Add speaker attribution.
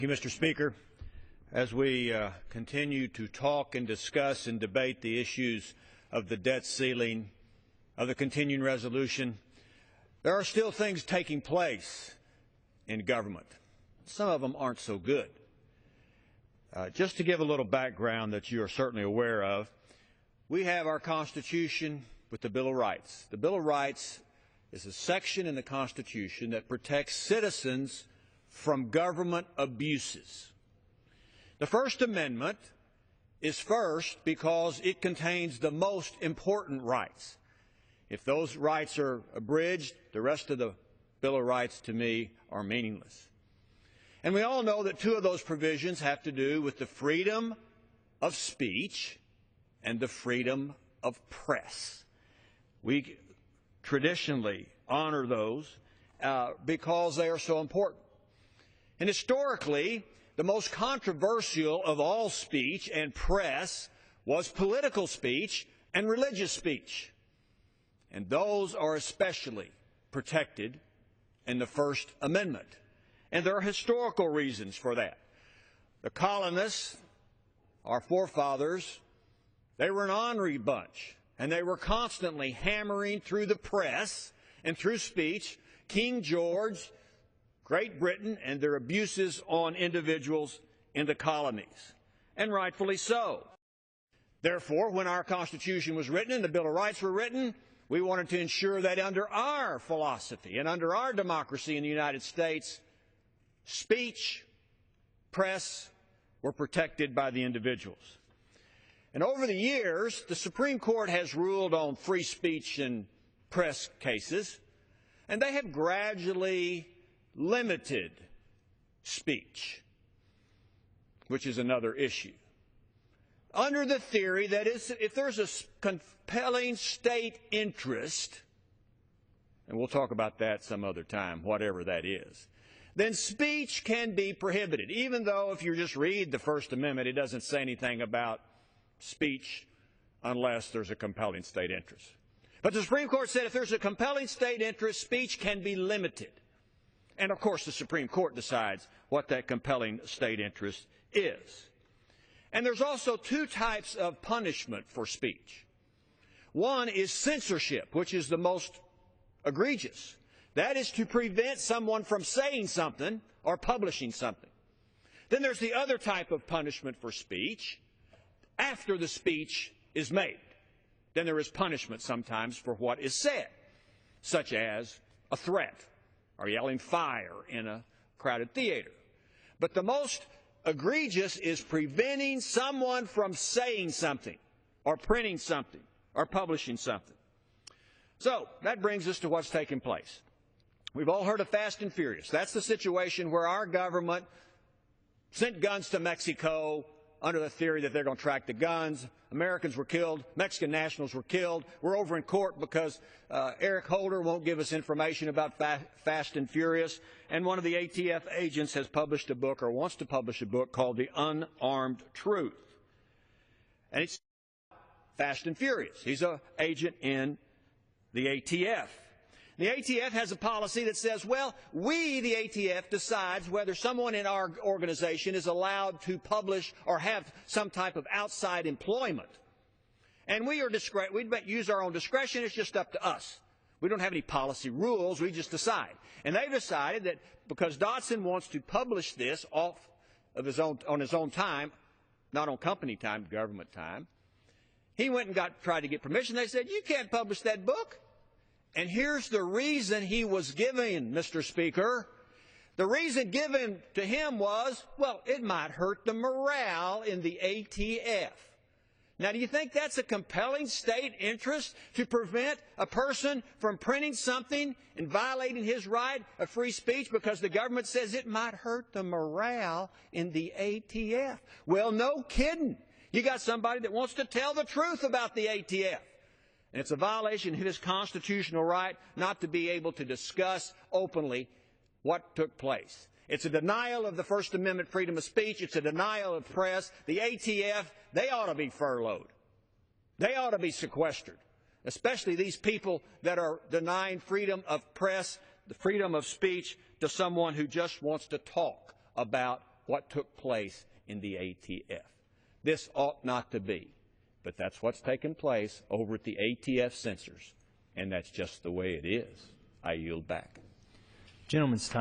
Speaker 1: Thank you, Mr. Speaker. As we continue to talk and discuss and debate the issues of the debt ceiling, of the continuing resolution, there are still things taking place in government. Some of them aren't so good. Just to give a little background that you are certainly aware of, we have our Constitution with the Bill of Rights. The Bill of Rights is a section in the Constitution that protects citizens from government abuses. The First Amendment is first because it contains the most important rights. If those rights are abridged, the rest of the Bill of Rights, to me, are meaningless. And we all know that two of those provisions have to do with the freedom of speech and the freedom of press. We traditionally honor those because they are so important. And historically, the most controversial of all speech and press was political speech and religious speech. And those are especially protected in the First Amendment. And there are historical reasons for that. The colonists, our forefathers, they were an ornery bunch, and they were constantly hammering through the press and through speech King George, Great Britain, and their abuses on individuals in the colonies, and rightfully so. Therefore, when our Constitution was written and the Bill of Rights were written, we wanted to ensure that under our philosophy and under our democracy in the United States, speech, press were protected by the individuals. And over the years, the Supreme Court has ruled on free speech and press cases, and they have gradually limited speech, which is another issue, under the theory that if there's a compelling state interest, and we'll talk about that some other time, whatever that is, then speech can be prohibited, even though if you just read the First Amendment, it doesn't say anything about speech unless there's a compelling state interest. But the Supreme Court said if there's a compelling state interest, speech can be limited. And, of course, the Supreme Court decides what that compelling state interest is. And there's also two types of punishment for speech. One is censorship, which is the most egregious. That is to prevent someone from saying something or publishing something. Then there's the other type of punishment for speech after the speech is made. Then there is punishment sometimes for what is said, such as a threat or yelling fire in a crowded theater. But the most egregious is preventing someone from saying something or printing something or publishing something. So that brings us to what's taking place. We've all heard of Fast and Furious. That's the situation where our government sent guns to Mexico under the theory that they're going to track the guns. Americans were killed. Mexican nationals were killed. We're over in court because Eric Holder won't give us information about Fast and Furious. And one of the ATF agents has published a book, or wants to publish a book, called The Unarmed Truth. And it's Fast and Furious. He's an agent in the ATF. The ATF has a policy that says, well, we, the ATF, decides whether someone in our organization is allowed to publish or have some type of outside employment. And we use our own discretion. It's just up to us. We don't have any policy rules. We just decide. And they've decided that because Dotson wants to publish this off of on his own time, not on company time, government time, he went and tried to get permission. They said, you can't publish that book. And here's the reason he was given, Mr. Speaker. The reason given to him was, well, it might hurt the morale in the ATF. Now, do you think that's a compelling state interest to prevent a person from printing something and violating his right of free speech because the government says it might hurt the morale in the ATF? Well, no kidding. You got somebody that wants to tell the truth about the ATF. And it's a violation of his constitutional right not to be able to discuss openly what took place. It's a denial of the First Amendment freedom of speech. It's a denial of press. The ATF, they ought to be furloughed. They ought to be sequestered, especially these people that are denying freedom of press, the freedom of speech to someone who just wants to talk about what took place in the ATF. This ought not to be, but that's what's taken place over at the ATF censors, and that's just the way it is. I yield back.
Speaker 2: Gentleman's time.